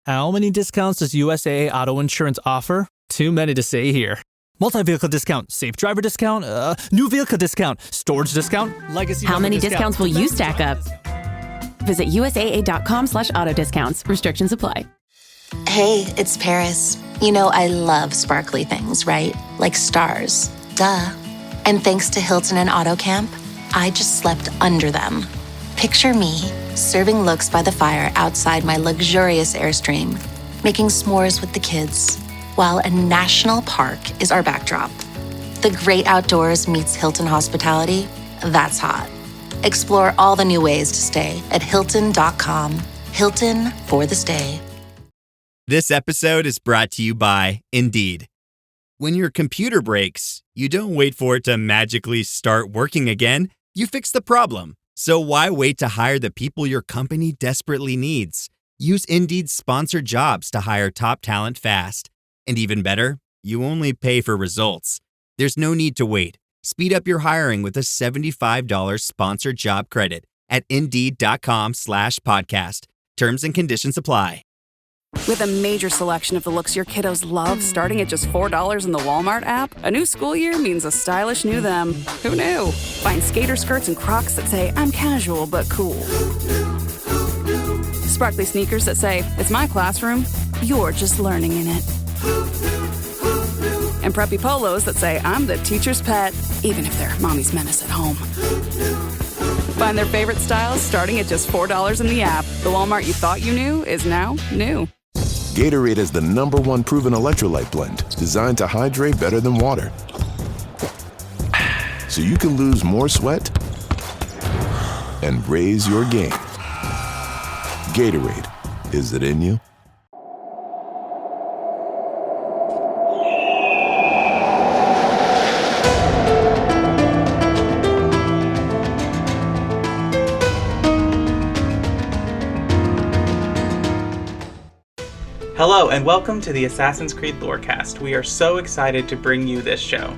How many discounts does USAA Auto Insurance offer? Too many to say here. Multi-vehicle discount, safe driver discount, new vehicle discount, storage discount, legacy. How many discounts will you stack up? Visit USAA.com/auto discounts. Restrictions apply. Hey, it's Paris. You know I love sparkly things, right? Like stars. Duh. And thanks to Hilton and Auto Camp, I just slept under them. Picture me, serving looks by the fire outside my luxurious Airstream, making s'mores with the kids, while a national park is our backdrop. The great outdoors meets Hilton hospitality. That's hot. Explore all the new ways to stay at Hilton.com. Hilton for the stay. This episode is brought to you by Indeed. When your computer breaks, you don't wait for it to magically start working again. You fix the problem. So why wait to hire the people your company desperately needs? Use Indeed's sponsored jobs to hire top talent fast. And even better, you only pay for results. There's no need to wait. Speed up your hiring with a $75 sponsored job credit at Indeed.com/podcast. Terms and conditions apply. With a major selection of the looks your kiddos love starting at just $4 in the Walmart app, a new school year means a stylish new them. Who knew? Find skater skirts and Crocs that say, I'm casual but cool. Sparkly sneakers that say, it's my classroom, you're just learning in it. And preppy polos that say, I'm the teacher's pet, even if they're mommy's menace at home. Find their favorite styles starting at just $4 in the app. The Walmart you thought you knew is now new. Gatorade is the #1 proven electrolyte blend designed to hydrate better than water. So you can lose more sweat and raise your game. Gatorade, is it in you? Hello and welcome to the Assassin's Creed Lorecast. We are so excited to bring you this show.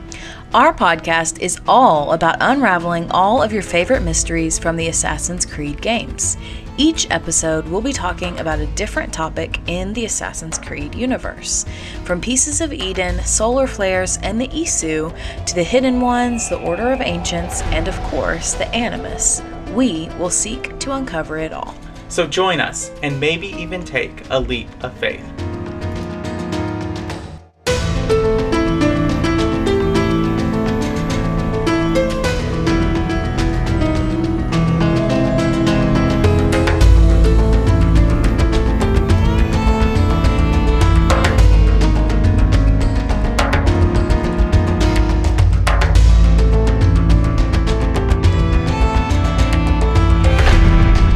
Our podcast is all about unraveling all of your favorite mysteries from the Assassin's Creed games. Each episode will be talking about a different topic in the Assassin's Creed universe. From Pieces of Eden, Solar Flares, and the Isu, to the Hidden Ones, the Order of Ancients, and of course, the Animus, we will seek to uncover it all. So join us and maybe even take a leap of faith.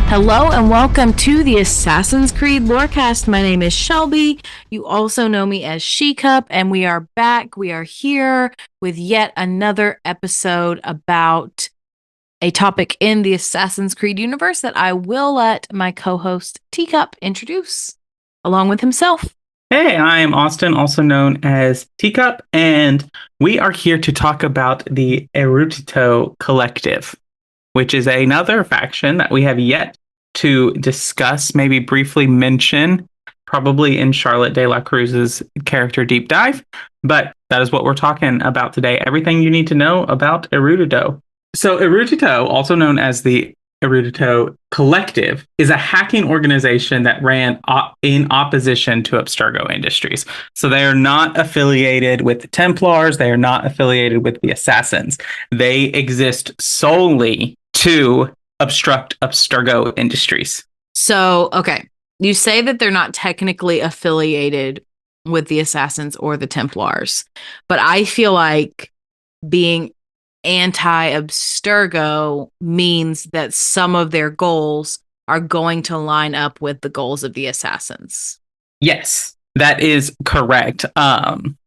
Hello and welcome to the Assassin's Creed Lorecast. My name is Shelby. You also know me as She-Cup, and we are back. We are here with yet another episode about a topic in the Assassin's Creed universe that I will let my co-host Teacup introduce, along with himself. Hey, I am Austin, also known as Teacup, and we are here to talk about the Erudito Collective, which is another faction that we have yet to discuss, maybe briefly mention, probably in Charlotte de la Cruz's character deep dive. But that is what we're talking about today. Everything you need to know about Erudito. So Erudito, also known as the Erudito Collective, is a hacking organization that ran in opposition to Abstergo Industries. So they are not affiliated with the Templars. They are not affiliated with the Assassins. They exist solely to obstruct Abstergo Industries. So, okay. You say that they're not technically affiliated with the Assassins or the Templars, but I feel like being anti-Abstergo means that some of their goals are going to line up with the goals of the Assassins. Yes, that is correct.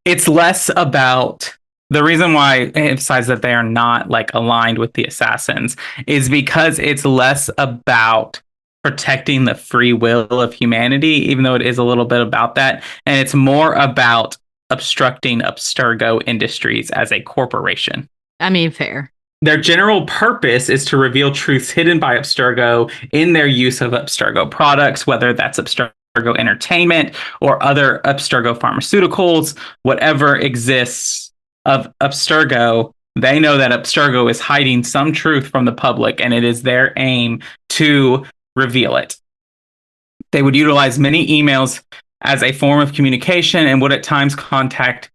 It's less about... The reason why I emphasize that they are not like aligned with the Assassins is because it's less about protecting the free will of humanity, even though it is a little bit about that. And it's more about obstructing Abstergo Industries as a corporation. I mean, fair. Their general purpose is to reveal truths hidden by Abstergo in their use of Abstergo products, whether that's Abstergo Abstergo Entertainment or other Abstergo pharmaceuticals, whatever exists of Abstergo, they know that Abstergo is hiding some truth from the public, and it is their aim to reveal it. They would utilize many emails as a form of communication and would at times contact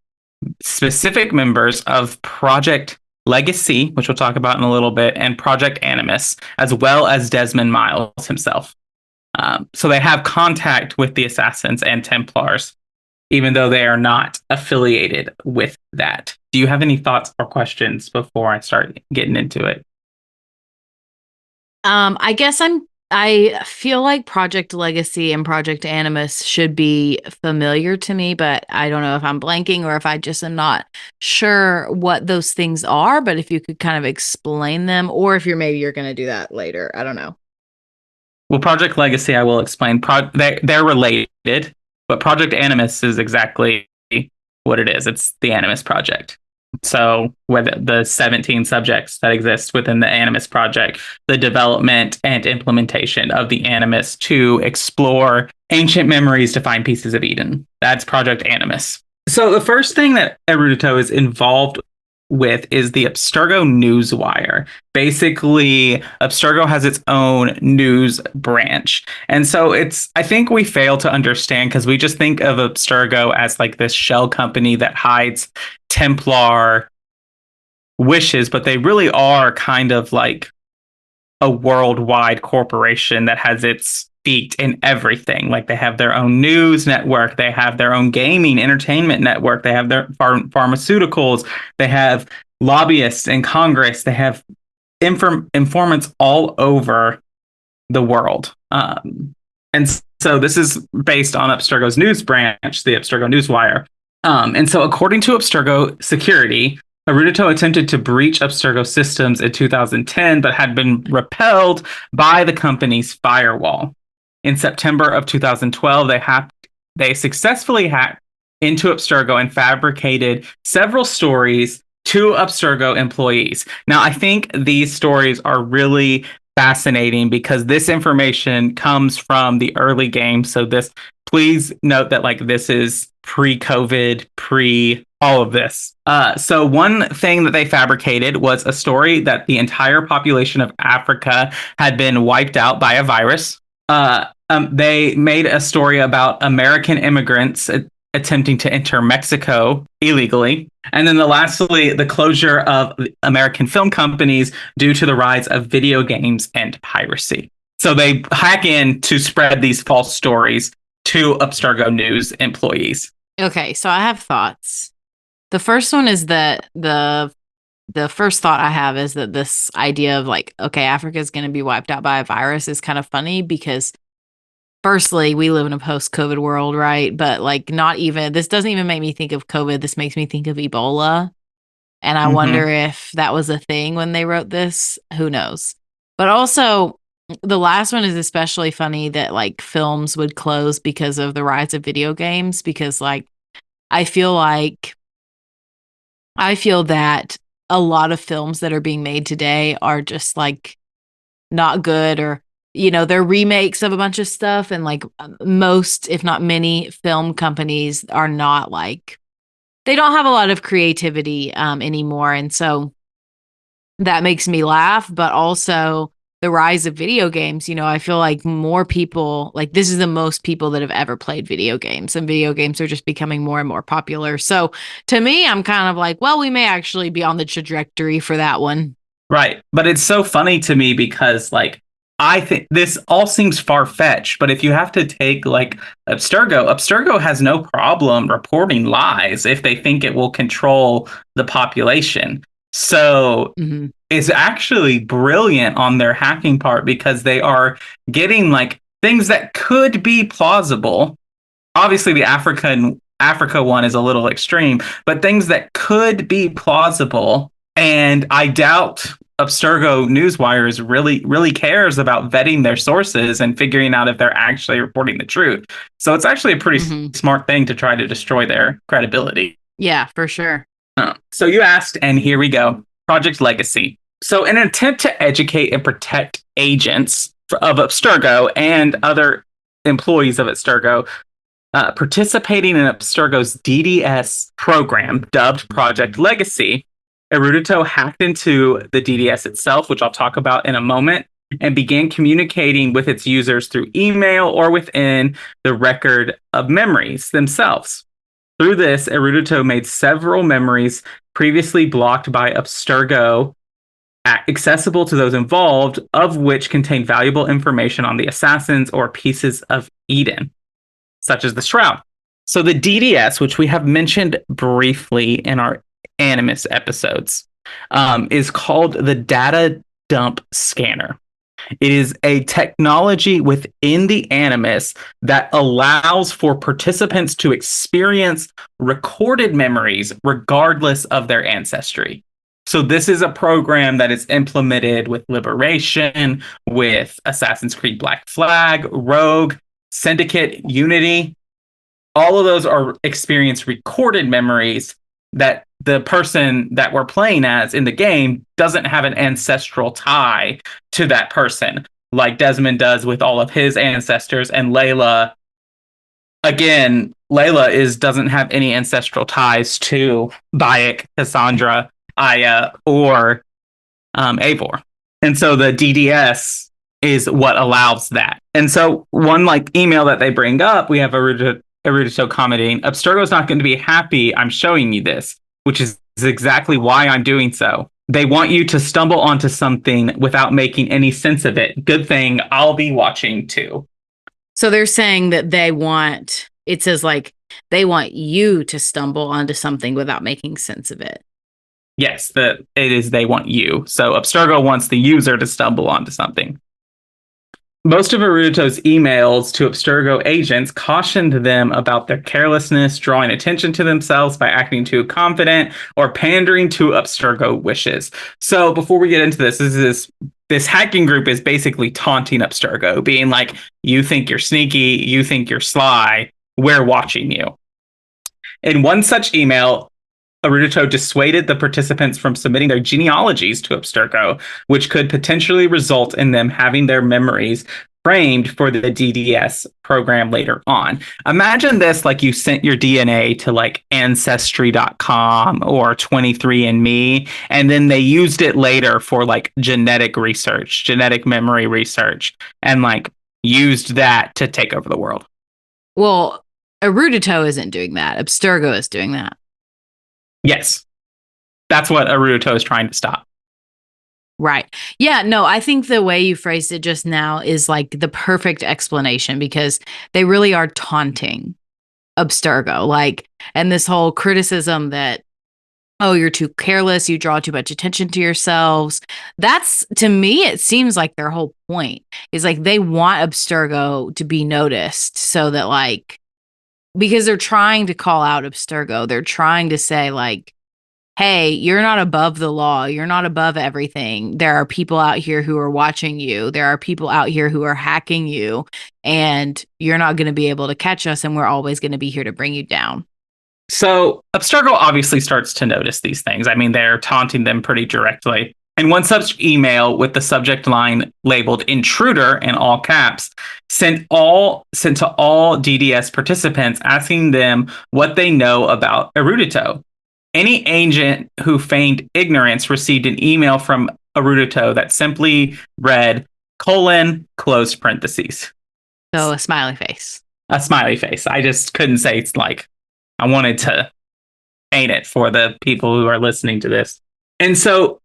specific members of Project Legacy, which we'll talk about in a little bit, and Project Animus, as well as Desmond Miles himself. So they have contact with the Assassins and Templars, even though they are not affiliated with that. Do you have any thoughts or questions before I start getting into it? I guess I feel like Project Legacy and Project Animus should be familiar to me, but I don't know if I'm blanking or if I just am not sure what those things are. But if you could kind of explain them, or if you're going to do that later, I don't know. Well, Project Legacy, I will explain. They're related, but Project Animus is exactly what it is. It's the Animus Project. So with the 17 subjects that exist within the Animus Project, the development and implementation of the Animus to explore ancient memories to find pieces of Eden. That's Project Animus. So the first thing that Erudito is involved with is the Abstergo Newswire. Basically, Abstergo has its own news branch. And so I think we fail to understand because we just think of Abstergo as like this shell company that hides Templar wishes, but they really are kind of like a worldwide corporation that has its feet in everything. Like they have their own news network, they have their own gaming entertainment network, they have their pharmaceuticals, they have lobbyists in Congress, they have informants all over the world. And so this is based on Abstergo's news branch, the Abstergo Newswire. And so according to Abstergo Security, Erudito attempted to breach Abstergo systems in 2010, but had been repelled by the company's firewall. In September of 2012, they successfully hacked into Abstergo and fabricated several stories to Abstergo employees. Now, I think these stories are really fascinating because this information comes from the early game. So please note that like this is pre-COVID, all of this. So one thing that they fabricated was a story that the entire population of Africa had been wiped out by a virus. They made a story about American immigrants attempting to enter Mexico illegally. And then lastly, the closure of American film companies due to the rise of video games and piracy. So they hack in to spread these false stories to Abstergo News employees. Okay, so I have thoughts. The first one is that the first thought I have is that this idea of like, okay, Africa is going to be wiped out by a virus is kind of funny because firstly, we live in a post-COVID world, right? But like this doesn't even make me think of COVID. This makes me think of Ebola. And I wonder if that was a thing when they wrote this. Who knows? But also, the last one is especially funny that like films would close because of the rise of video games, because like I feel that a lot of films that are being made today are just like not good, or they're remakes of a bunch of stuff, and like most, if not many, film companies are not like, they don't have a lot of creativity anymore, and so that makes me laugh. But also the rise of video games, I feel like more people, like this is the most people that have ever played video games, and video games are just becoming more and more popular. So to me, I'm kind of like, well, we may actually be on the trajectory for that one. Right. But it's so funny to me because like, I think this all seems far-fetched, but if you have to take like Abstergo has no problem reporting lies if they think it will control the population. So it's actually brilliant on their hacking part because they are getting like things that could be plausible. Obviously, the Africa one is a little extreme, but things that could be plausible. And I doubt Abstergo Newswires really cares about vetting their sources and figuring out if they're actually reporting the truth. So it's actually a pretty smart thing to try to destroy their credibility. Yeah, for sure. So you asked, and here we go. Project Legacy. So in an attempt to educate and protect agents of Abstergo and other employees of Abstergo participating in Abstergo's DDS program dubbed Project Legacy. Erudito hacked into the DDS itself, which I'll talk about in a moment, and began communicating with its users through email or within the record of memories themselves. Through this, Erudito made several memories previously blocked by Abstergo accessible to those involved, of which contain valuable information on the assassins or pieces of Eden, such as the Shroud. So the DDS, which we have mentioned briefly in our Animus episodes, is called the Data Dump Scanner. It is a technology within the Animus that allows for participants to experience recorded memories regardless of their ancestry. So this is a program that is implemented with Liberation, with Assassin's Creed Black Flag, Rogue, Syndicate, Unity. All of those are experience recorded memories that the person that we're playing as in the game doesn't have an ancestral tie to that person, like Desmond does with all of his ancestors. And Layla, again, doesn't have any ancestral ties to Bayek, Cassandra, Aya, or Eivor. And so the DDS is what allows that. And so one email that they bring up, we have Erudito commenting, Abstergo's not going to be happy I'm showing you this, which is exactly why I'm doing so. They want you to stumble onto something without making any sense of it. Good thing I'll be watching too. So they're saying that they want you to stumble onto something without making sense of it. Yes, they want you. So Abstergo wants the user to stumble onto something. Most of Erudito's emails to Abstergo agents cautioned them about their carelessness, drawing attention to themselves by acting too confident or pandering to Abstergo wishes. So before we get into this hacking group is basically taunting Abstergo, being like, you think you're sneaky, you think you're sly, we're watching you. In one such email, Erudito dissuaded the participants from submitting their genealogies to Abstergo, which could potentially result in them having their memories framed for the DDS program later on. Imagine this like you sent your DNA to Ancestry.com or 23andMe, and then they used it later for genetic research, genetic memory research, and used that to take over the world. Well, Erudito isn't doing that. Abstergo is doing that. Yes. That's what Erudito is trying to stop. Right. Yeah, no, I think the way you phrased it just now is the perfect explanation, because they really are taunting Abstergo. And this whole criticism that, oh, you're too careless, you draw too much attention to yourselves. That's, to me, it seems like their whole point is they want Abstergo to be noticed, so that because they're trying to call out Abstergo. They're trying to say hey, you're not above the law. You're not above everything. There are people out here who are watching you. There are people out here who are hacking you, and you're not going to be able to catch us, and we're always going to be here to bring you down. So Abstergo obviously starts to notice these things. I mean, they're taunting them pretty directly. And one such email with the subject line labeled intruder in all caps sent to all DDS participants, asking them what they know about Erudito. Any agent who feigned ignorance received an email from Erudito that simply read : closed parentheses. So a smiley face. A smiley face. I just couldn't say it's I wanted to paint it for the people who are listening to this. And so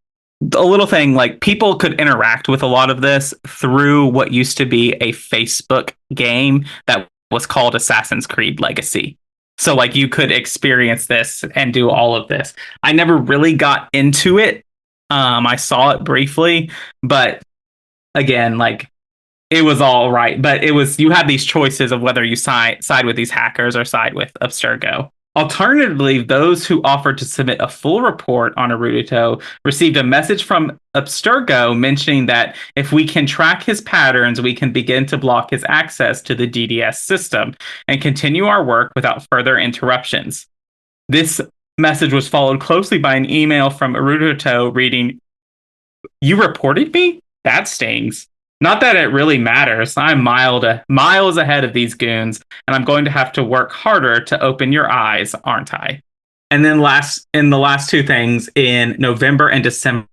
a little thing, people could interact with a lot of this through what used to be a Facebook game that was called Assassin's Creed Legacy. So you could experience this and do all of this. I never really got into it. I saw it briefly, but again, it was all right. But you had these choices of whether you side with these hackers or side with Abstergo. Alternatively, those who offered to submit a full report on Erudito received a message from Abstergo mentioning that if we can track his patterns, we can begin to block his access to the DDS system and continue our work without further interruptions. This message was followed closely by an email from Erudito reading, "You reported me? That stings. Not that it really matters. I'm miles ahead of these goons, and I'm going to have to work harder to open your eyes, aren't I? And then the last two things, in November and December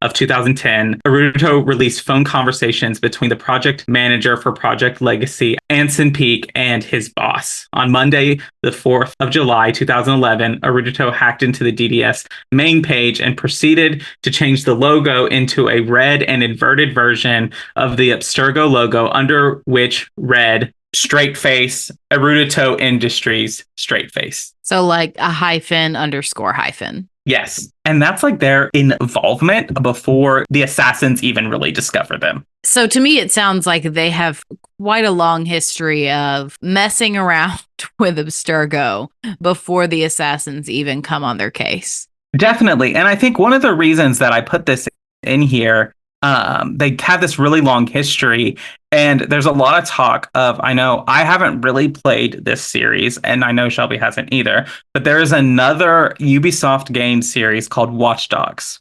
of 2010, Erudito released phone conversations between the project manager for Project Legacy, Anson Peak, and his boss. On Monday, the 4th of July, 2011, Erudito hacked into the DDS main page and proceeded to change the logo into a red and inverted version of the Abstergo logo, under which read, "Straight face, Erudito Industries, straight face." So like a hyphen underscore hyphen. Yes. And that's like their involvement before the assassins even really discover them. So to me, it sounds like they have quite a long history of messing around with Abstergo before the assassins even come on their case. Definitely. And I think one of the reasons that I put this in here, they have this really long history, and there's a lot of talk of, I know I haven't really played this series, and I know Shelby hasn't either, but there is another Ubisoft game series called Watch Dogs,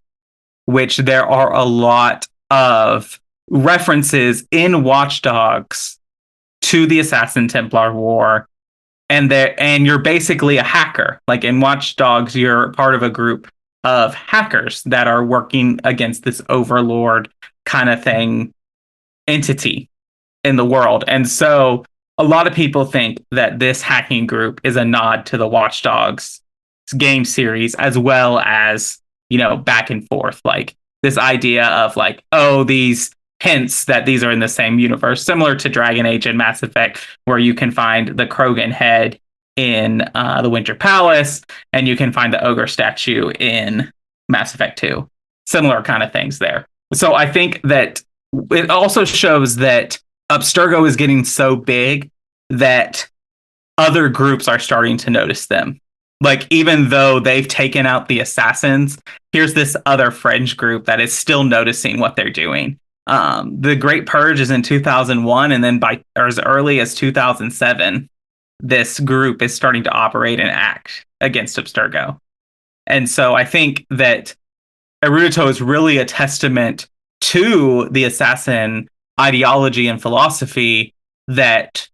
which there are a lot of references in Watch Dogs to the Assassin Templar War, and you're basically a hacker. Like in Watch Dogs, you're part of a group of hackers that are working against this overlord kind of thing entity in the world. And so a lot of people think that this hacking group is a nod to the Watch Dogs game series, as well as, back and forth, like this idea of like, oh, these hints that these are in the same universe, similar to Dragon Age and Mass Effect, where you can find the Krogan head in the Winter Palace, and you can find the ogre statue in Mass Effect 2. Similar kind of things there. So I think that it also shows that Abstergo is getting so big that other groups are starting to notice them. Like, even though they've taken out the assassins, here's this other fringe group that is still noticing what they're doing. The Great Purge is in 2001, and then or as early as 2007, this group is starting to operate and act against Abstergo. And so I think that Erudito is really a testament to the assassin ideology and philosophy that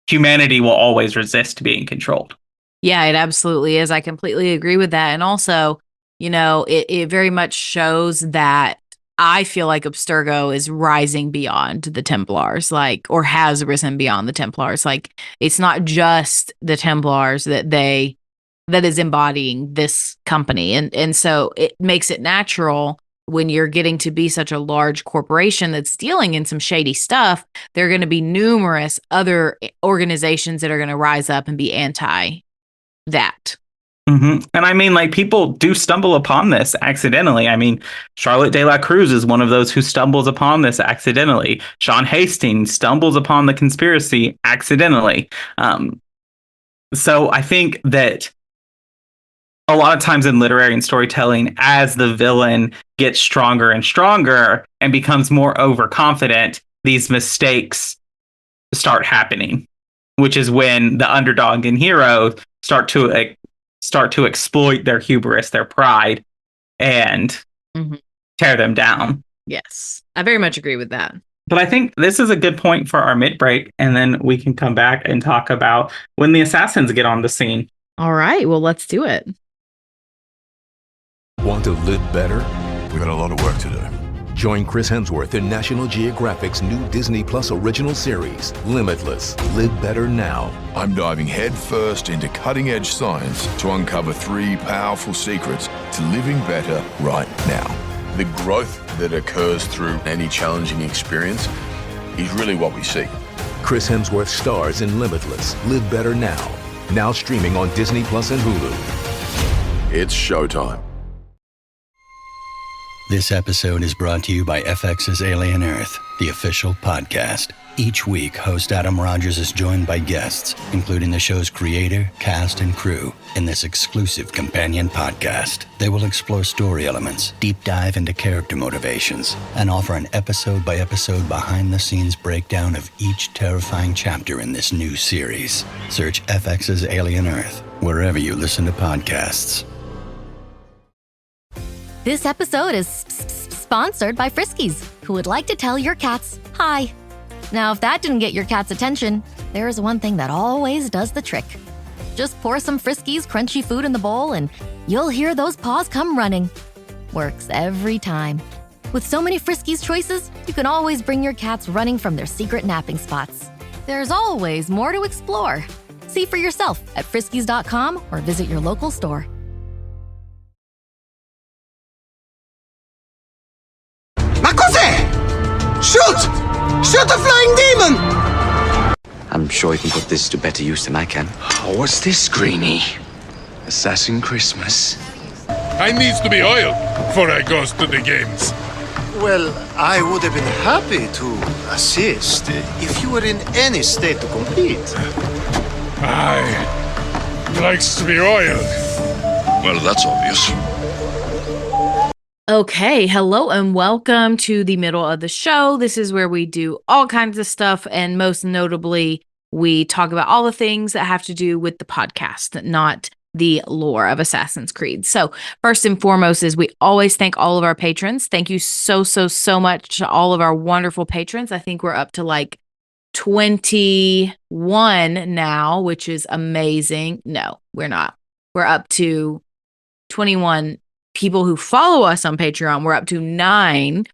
humanity will always resist being controlled. Yeah, it absolutely is. I completely agree with that. And also, it very much shows that I feel like Abstergo is rising beyond the Templars, or has risen beyond the Templars. Like, it's not just the Templars that is embodying this company. And so it makes it natural when you're getting to be such a large corporation that's dealing in some shady stuff, there are going to be numerous other organizations that are going to rise up and be anti that. Mm-hmm. And I mean, like, people do stumble upon this accidentally. I mean, Charlotte de la Cruz is one of those who stumbles upon this accidentally. Sean Hastings stumbles upon the conspiracy accidentally. So I think that a lot of times in literary and storytelling, as the villain gets stronger and stronger and becomes more overconfident, these mistakes start happening, which is when the underdog and hero start to exploit their hubris, their pride, and tear them down. Yes, I very much agree with that. But I think this is a good point for our mid-break, and then we can come back and talk about when the assassins get on the scene. All right, well, let's do it. Want to live better? We got a lot of work to do. Join Chris Hemsworth in National Geographic's new Disney Plus original series, Limitless. Live Better Now. I'm diving headfirst into cutting-edge science to uncover 3 powerful secrets to living better right now. The growth that occurs through any challenging experience is really what we seek. Chris Hemsworth stars in Limitless. Live Better Now. Now streaming on Disney Plus and Hulu. It's showtime. This episode is brought to you by FX's Alien Earth, the official podcast. Each week, host Adam Rogers is joined by guests, including the show's creator, cast, and crew, in this exclusive companion podcast. They will explore story elements, deep dive into character motivations, and offer an episode-by-episode behind-the-scenes breakdown of each terrifying chapter in this new series. Search FX's Alien Earth wherever you listen to podcasts. This episode is sponsored by Friskies, who would like to tell your cats Hi. Now, if that didn't get your cat's attention, there's one thing that always does the trick. Just pour some Friskies crunchy food in the bowl and you'll hear those paws come running. Works every time. With so many Friskies choices, you can always bring your cats running from their secret napping spots. There's always more to explore. See for yourself at friskies.com or visit your local store. Ma cos'è? Shoot! Shoot a flying demon! I'm sure you can put this to better use than I can. Oh, what's this, Greenie? Assassin Christmas? I needs to be oiled before I goes to the games. Well, I would have been happy to assist if you were in any state to compete. Aye. Likes to be oiled. Well, that's obvious. Okay, hello and welcome to the middle of the show. This is where we do all kinds of stuff, and most notably, we talk about all the things that have to do with the podcast, not the lore of Assassin's Creed. So first and foremost is we always thank all of our patrons. Thank you so much to all of our wonderful patrons. I think we're up to like 21 now, which is amazing. No, we're not. We're up to 21 people who follow us on Patreon. We're up to 9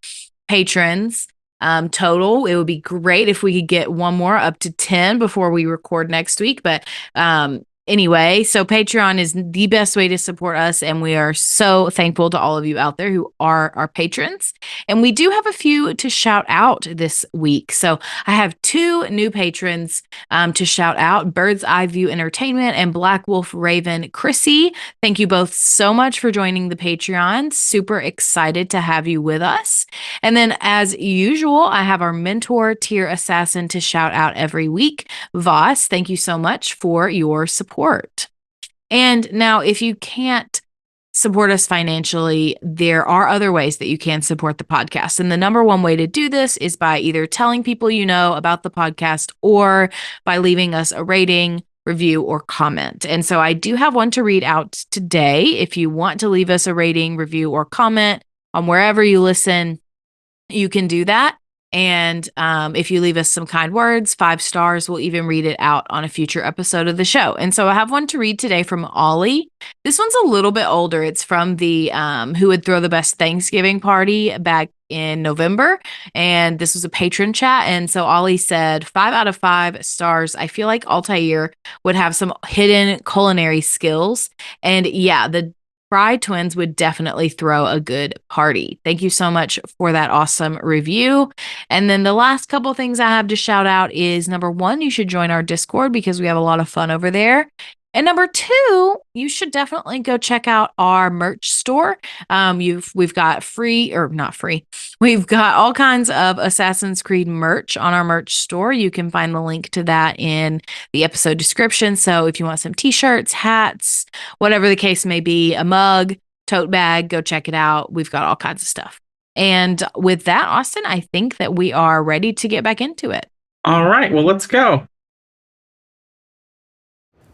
patrons total. It would be great if we could get one more up to 10 before we record next week. But anyway, so Patreon is the best way to support us, and we are so thankful to all of you out there who are our patrons. And we do have a few to shout out this week. So I have 2 new patrons to shout out: Bird's Eye View Entertainment and Black Wolf Raven Chrissy. Thank you both so much for joining the Patreon. Super excited to have you with us. And then, as usual, I have our mentor tier assassin to shout out every week, Voss. Thank you so much for your support. And now, if you can't support us financially, there are other ways that you can support the podcast. And the number one way to do this is by either telling people you know about the podcast or by leaving us a rating, review, or comment. And so I do have one to read out today. If you want to leave us a rating, review, or comment on wherever you listen, you can do that. And if you leave us some kind words, 5 stars, we'll even read it out on a future episode of the show. And so I have one to read today from Ollie. This one's a little bit older. It's from the Who Would Throw the Best Thanksgiving Party back in November. And this was a patron chat. And so Ollie said, 5 out of 5 stars. I feel like Altair would have some hidden culinary skills. And yeah, the Fry twins would definitely throw a good party. Thank you so much for that awesome review. And then the last couple things I have to shout out is, number 1, you should join our Discord because we have a lot of fun over there. And number 2, you should definitely go check out our merch store. We've got we've got all kinds of Assassin's Creed merch on our merch store. You can find the link to that in the episode description. So if you want some t-shirts, hats, whatever the case may be, a mug, tote bag, go check it out. We've got all kinds of stuff. And with that, Austin, I think that we are ready to get back into it. All right, well, let's go.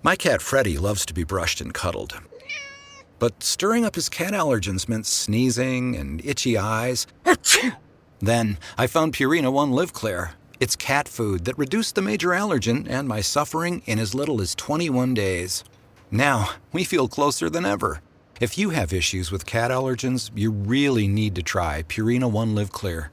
My cat Freddie loves to be brushed and cuddled. But stirring up his cat allergens meant sneezing and itchy eyes. Then I found Purina One Live Clear. It's cat food that reduced the major allergen and my suffering in as little as 21 days. Now, we feel closer than ever. If you have issues with cat allergens, you really need to try Purina One Live Clear.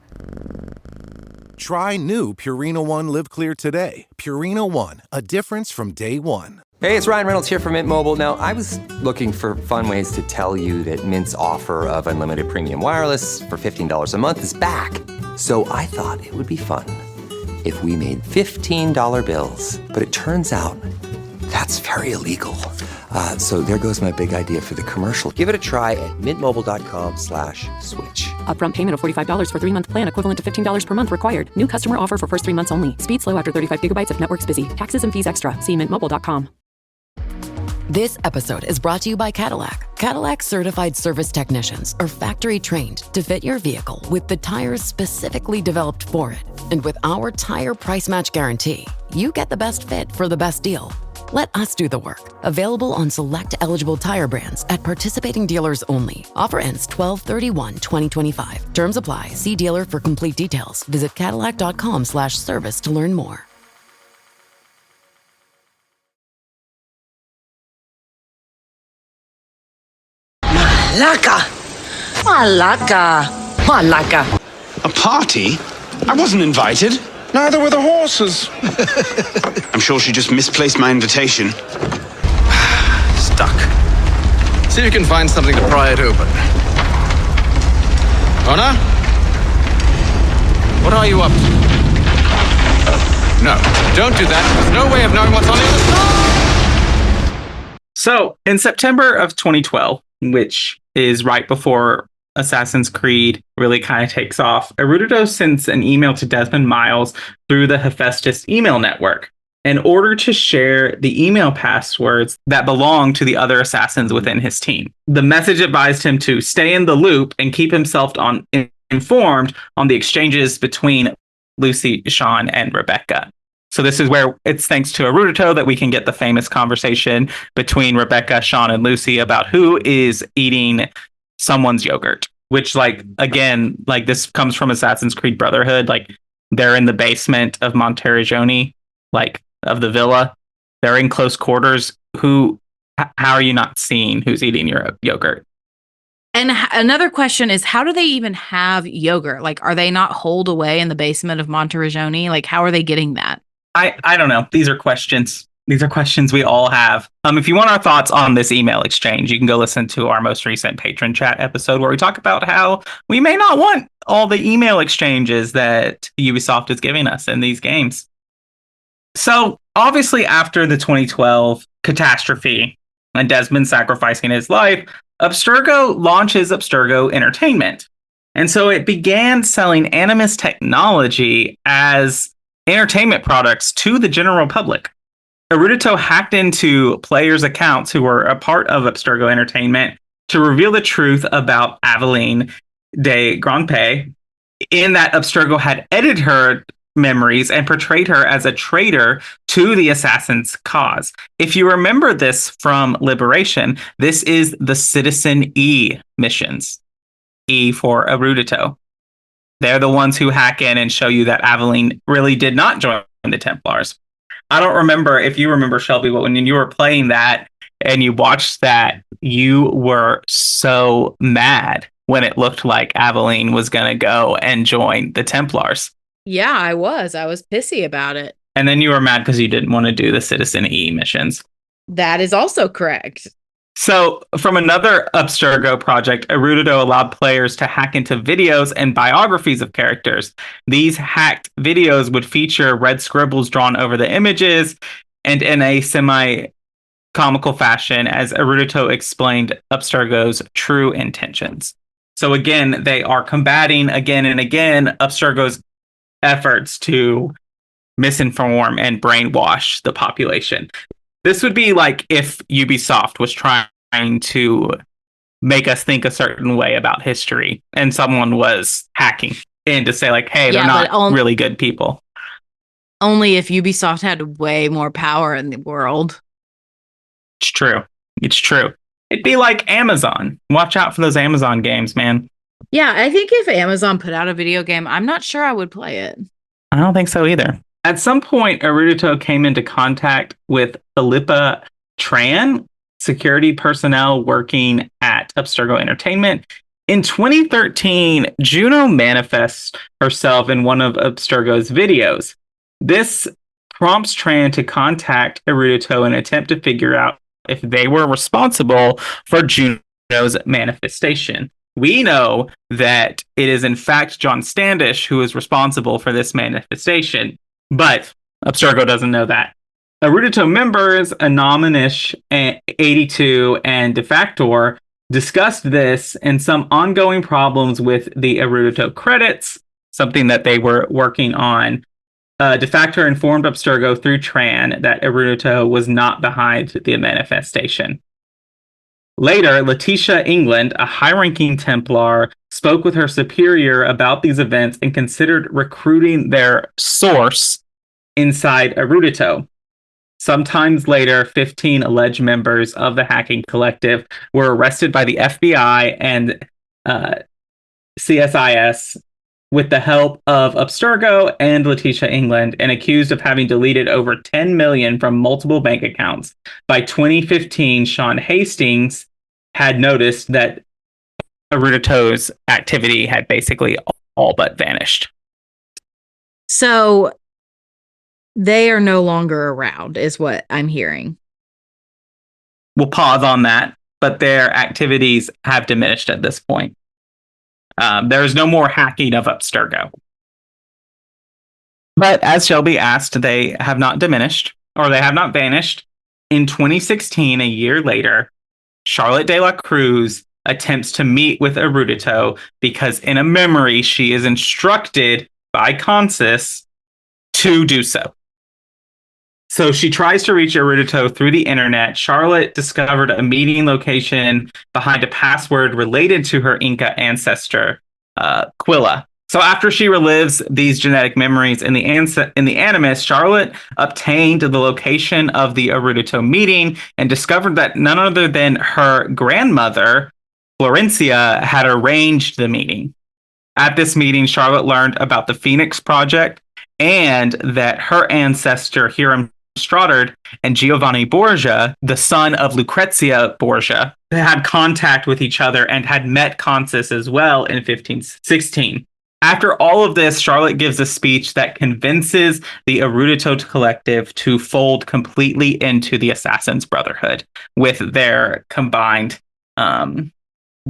Try new Purina One Live Clear today. Purina One, a difference from day one. Hey, it's Ryan Reynolds here from Mint Mobile. Now, I was looking for fun ways to tell you that Mint's offer of unlimited premium wireless for $15 a month is back. So I thought it would be fun if we made $15 bills. But it turns out that's very illegal. So there goes my big idea for the commercial. Give it a try at mintmobile.com/switch. Upfront payment of $45 for 3-month plan, equivalent to $15 per month required. New customer offer for first 3 months only. Speed slow after 35 gigabytes if network's busy. Taxes and fees extra. See mintmobile.com. This episode is brought to you by Cadillac. Cadillac certified service technicians are factory trained to fit your vehicle with the tires specifically developed for it. And with our tire price match guarantee, you get the best fit for the best deal. Let us do the work. Available on select eligible tire brands at participating dealers only. Offer ends 12/31/2025. Terms apply. See dealer for complete details. Visit Cadillac.com/service to learn more. Malaka. A party? I wasn't invited. Neither were the horses. I'm sure she just misplaced my invitation. Stuck. See if you can find something to pry it open. Honor? What are you up to? No, don't do that. There's no way of knowing what's on the other side. So, in September of 2012, which is right before Assassin's Creed really kind of takes off, Erudito sends an email to Desmond Miles through the Hephaestus email network in order to share the email passwords that belong to the other assassins within his team. The message advised him to stay in the loop and keep himself informed on the exchanges between Lucy, Sean, and Rebecca. So this is where it's thanks to Erudito that we can get the famous conversation between Rebecca, Sean, and Lucy about who is eating someone's yogurt, which again, this comes from Assassin's Creed Brotherhood. They're in the basement of Monteriggioni, of the villa. They're in close quarters. How are you not seeing who's eating your yogurt? And another question is, how do they even have yogurt? Are they not holed away in the basement of Monteriggioni? How are they getting that? I don't know. These are questions. These are questions we all have. If you want our thoughts on this email exchange, you can go listen to our most recent patron chat episode where we talk about how we may not want all the email exchanges that Ubisoft is giving us in these games. So obviously after the 2012 catastrophe and Desmond sacrificing his life, Abstergo launches Abstergo Entertainment. And so it began selling Animus technology as entertainment products to the general public. Erudito hacked into players' accounts who were a part of Abstergo Entertainment to reveal the truth about Aveline de Grandpe, in that Abstergo had edited her memories and portrayed her as a traitor to the assassin's cause. If you remember this from Liberation, this is the Citizen E missions. E for Erudito. They're the ones who hack in and show you that Aveline really did not join the Templars. I don't remember if you remember, Shelby, but when you were playing that and you watched that, you were so mad when it looked like Aveline was going to go and join the Templars. Yeah, I was. I was pissy about it. And then you were mad because you didn't want to do the Citizen E missions. That is also correct. So, from another Abstergo project, Erudito allowed players to hack into videos and biographies of characters. These hacked videos would feature red scribbles drawn over the images and in a semi-comical fashion, as Erudito explained Abstergo's true intentions. So again, they are combating again and again Abstergo's efforts to misinform and brainwash the population. This would be like if Ubisoft was trying to make us think a certain way about history and someone was hacking in to say hey, they're not really good people. Only if Ubisoft had way more power in the world. It's true. It's true. It'd be like Amazon. Watch out for those Amazon games, man. Yeah, I think if Amazon put out a video game, I'm not sure I would play it. I don't think so either. At some point, Erudito came into contact with Philippa Tran, security personnel working at Abstergo Entertainment. In 2013, Juno manifests herself in one of Abstergo's videos. This prompts Tran to contact Erudito and attempt to figure out if they were responsible for Juno's manifestation. We know that it is in fact John Standish who is responsible for this manifestation, but Abstergo doesn't know that. Erudito members Anonymous 82 and Defactor discussed this and some ongoing problems with the Erudito credits, something that they were working on. Defactor informed Abstergo through Tran that Erudito was not behind the manifestation. Later, Letitia England, a high-ranking Templar, spoke with her superior about these events and considered recruiting their source inside Erudito. Sometimes later, 15 alleged members of the hacking collective were arrested by the FBI and CSIS with the help of Abstergo and Letitia England and accused of having deleted over 10 million from multiple bank accounts. By 2015, Sean Hastings had noticed that Erudito's activity had basically all but vanished. So they are no longer around, is what I'm hearing. We'll pause on that, but their activities have diminished at this point. There is no more hacking of Abstergo. But as Shelby asked, they have not diminished, or they have not vanished. In 2016, a year later, Charlotte de la Cruz attempts to meet with Erudito because in a memory, she is instructed by Consus to do so. So she tries to reach Erudito through the internet. Charlotte discovered a meeting location behind a password related to her Inca ancestor, Quilla. So after she relives these genetic memories in the Animus, Charlotte obtained the location of the Erudito meeting and discovered that none other than her grandmother, Florencia, had arranged the meeting. At this meeting, Charlotte learned about the Phoenix Project and that her ancestor, Hiram Stoddard, and Giovanni Borgia, the son of Lucrezia Borgia, had contact with each other and had met Consus as well in 1516. After all of this, Charlotte gives a speech that convinces the Erudito Collective to fold completely into the Assassin's Brotherhood with their combined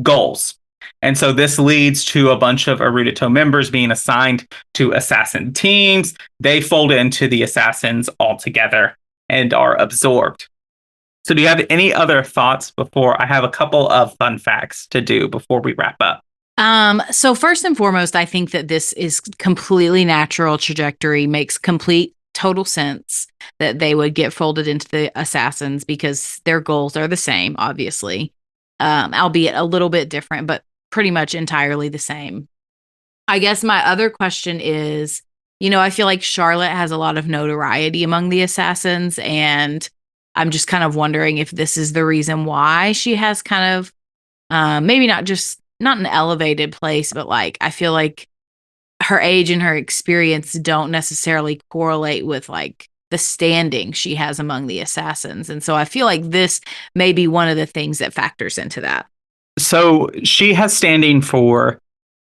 goals. And so this leads to a bunch of Erudito members being assigned to assassin teams. They fold into the assassins altogether and are absorbed. So do you have any other thoughts before I have a couple of fun facts to do before we wrap up? So first and foremost, I think that this is completely natural trajectory, makes complete total sense that they would get folded into the assassins because their goals are the same, obviously, albeit a little bit different, but pretty much entirely the same. I guess my other question is, I feel like Charlotte has a lot of notoriety among the assassins, and I'm just kind of wondering if this is the reason why she has kind of maybe not an elevated place, but like I feel like her age and her experience don't necessarily correlate with like the standing she has among the assassins. And so I feel like this may be one of the things that factors into that. So she has standing for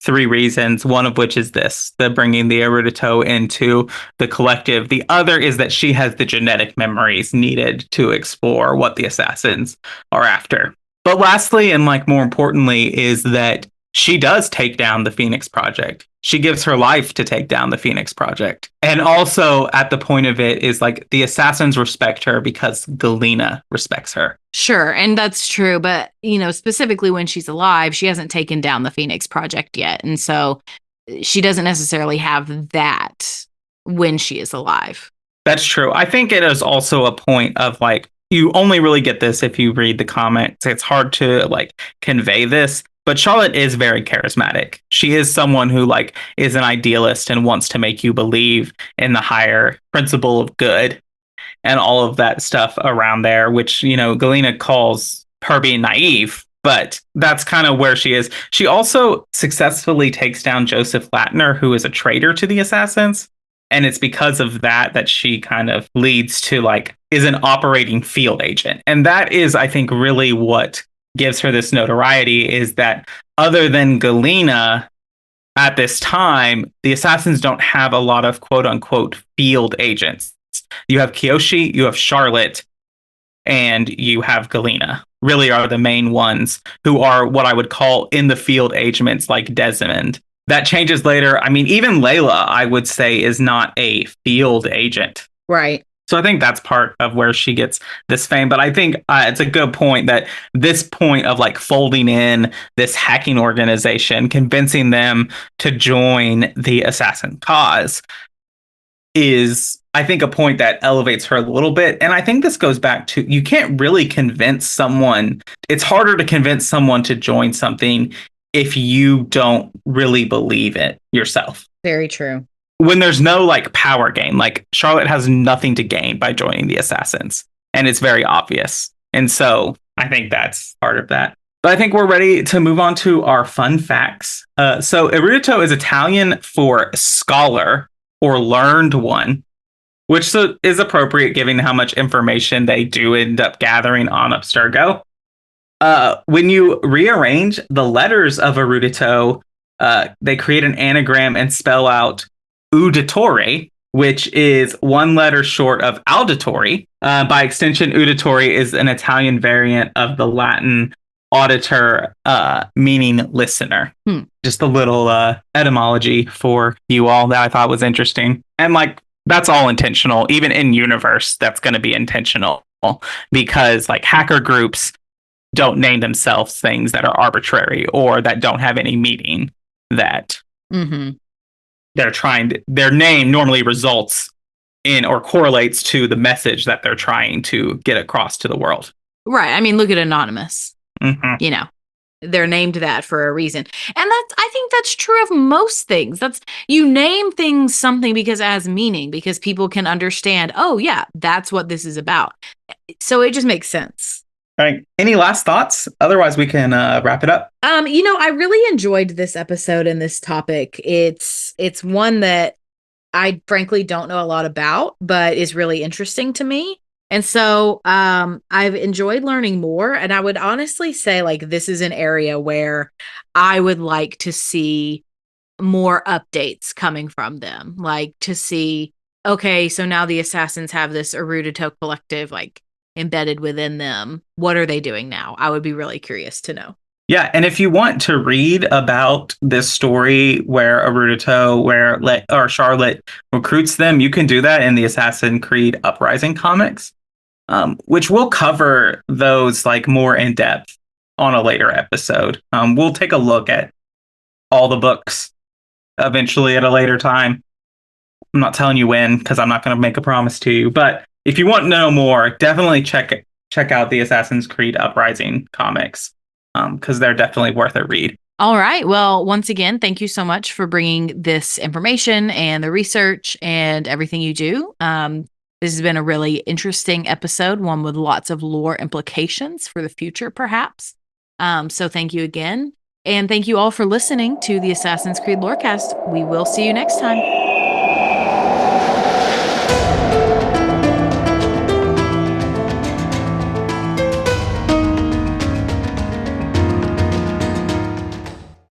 3 reasons, one of which is this, the bringing the Erudito into the collective. The other is that she has the genetic memories needed to explore what the assassins are after. But lastly, and like more importantly, is that she does take down the Phoenix Project. She gives her life to take down the Phoenix Project. And also at the point of it is like the assassins respect her because Galena respects her. Sure, and that's true. But, specifically when she's alive, she hasn't taken down the Phoenix Project yet. And so she doesn't necessarily have that when she is alive. That's true. I think it is also a point of like, you only really get this if you read the comments. It's hard to like convey this. But Charlotte is very charismatic. She is someone who like is an idealist and wants to make you believe in the higher principle of good and all of that stuff around there, which, Galena calls her being naive, but that's kind of where she is. She also successfully takes down Joseph Latner, who is a traitor to the assassins. And it's because of that she kind of leads to like is an operating field agent. And that is, I think, really what gives her this notoriety is that other than Galena at this time, the assassins don't have a lot of quote unquote field agents. You have Kiyoshi, you have Charlotte, and you have Galena really are the main ones who are what I would call in the field agents like Desmond. That changes later. I mean, even Layla, I would say, is not a field agent. Right. So I think that's part of where she gets this fame. But I think it's a good point that this point of like folding in this hacking organization, convincing them to join the assassin cause is, I think, a point that elevates her a little bit. And I think this goes back to, you can't really convince someone. It's harder to convince someone to join something if you don't really believe it yourself. Very true. when there's no like power gain, like Charlotte has nothing to gain by joining the Assassins, and it's very obvious. And so I think that's part of that. But I think we're ready to move on to our fun facts. So erudito is Italian for scholar or learned one, which is appropriate given how much information they do end up gathering on Abstergo. When you rearrange the letters of erudito, they create an anagram and spell out uditore, which is one letter short of auditory. By extension, uditore is an Italian variant of the Latin auditor, meaning listener. Just a little etymology for you all that I thought was interesting. And like, that's all intentional. Even in universe, that's going to be intentional because like hacker groups don't name themselves things that are arbitrary or that don't have any meaning, that their name normally results in or correlates to the message that they're trying to get across to the world. Right. I mean, look at Anonymous. You know, they're named that for a reason. And I think that's true of most things. You name things something because it has meaning, because people can understand, oh yeah, that's what this is about. So it just makes sense. All right. Any last thoughts? Otherwise, we can wrap it up. I really enjoyed this episode and this topic. It's one that I frankly don't know a lot about, but is really interesting to me. And so I've enjoyed learning more. And I would honestly say, like, this is an area where I would like to see more updates coming from them. Like, to see, okay, so now the Assassins have this Erudito collective, like, embedded within them. What are they doing now? I would be really curious to know. Yeah, and if you want to read about this story where Erudito, Charlotte recruits them, you can do that in the Assassin's Creed Uprising comics, which we'll cover those like more in depth on a later episode. We'll take a look at all the books eventually at a later time. I'm not telling you when because I'm not going to make a promise to you, but if you want to know more, definitely check out the Assassin's Creed Uprising comics. Because they're definitely worth a read. All right. Well, once again, thank you so much for bringing this information and the research and everything you do. This has been a really interesting episode, one with lots of lore implications for the future, perhaps. So thank you again. And thank you all for listening to the Assassin's Creed Lorecast. We will see you next time.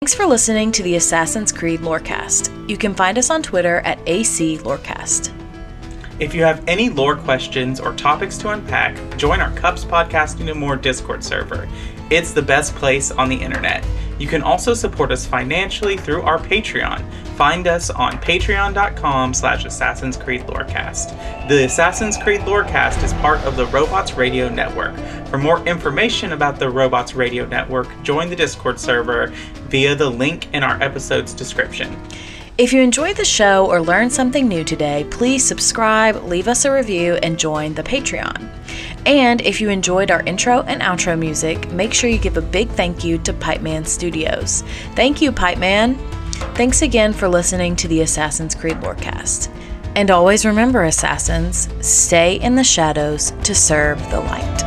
Thanks for listening to the Assassin's Creed Lorecast. You can find us on Twitter at AC Lorecast. If you have any lore questions or topics to unpack, join our Cups Podcasting and More Discord server. It's the best place on the internet. You can also support us financially through our Patreon. Find us on patreon.com/Assassin's Creed Lorecast. The Assassin's Creed Lorecast is part of the Robots Radio Network. For more information about the Robots Radio Network, join the Discord server via the link in our episode's description. If you enjoyed the show or learned something new today, please subscribe, leave us a review, and join the Patreon. And if you enjoyed our intro and outro music, make sure you give a big thank you to Pipeman Studios. Thank you, Pipeman. Thanks again for listening to the Assassin's Creed Lorecast. And always remember, Assassins, stay in the shadows to serve the light.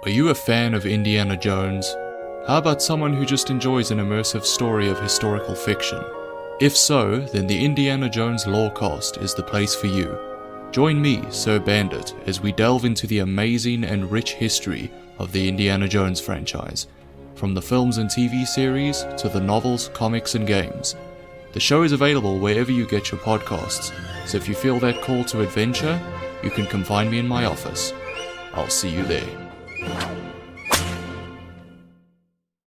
Are you a fan of Indiana Jones? How about someone who just enjoys an immersive story of historical fiction? If so, then the Indiana Jones Lorecast is the place for you. Join me, Sir Bandit, as we delve into the amazing and rich history of the Indiana Jones franchise, from the films and TV series to the novels, comics, and games. The show is available wherever you get your podcasts. So if you feel that call to adventure, you can come find me in my office. I'll see you there.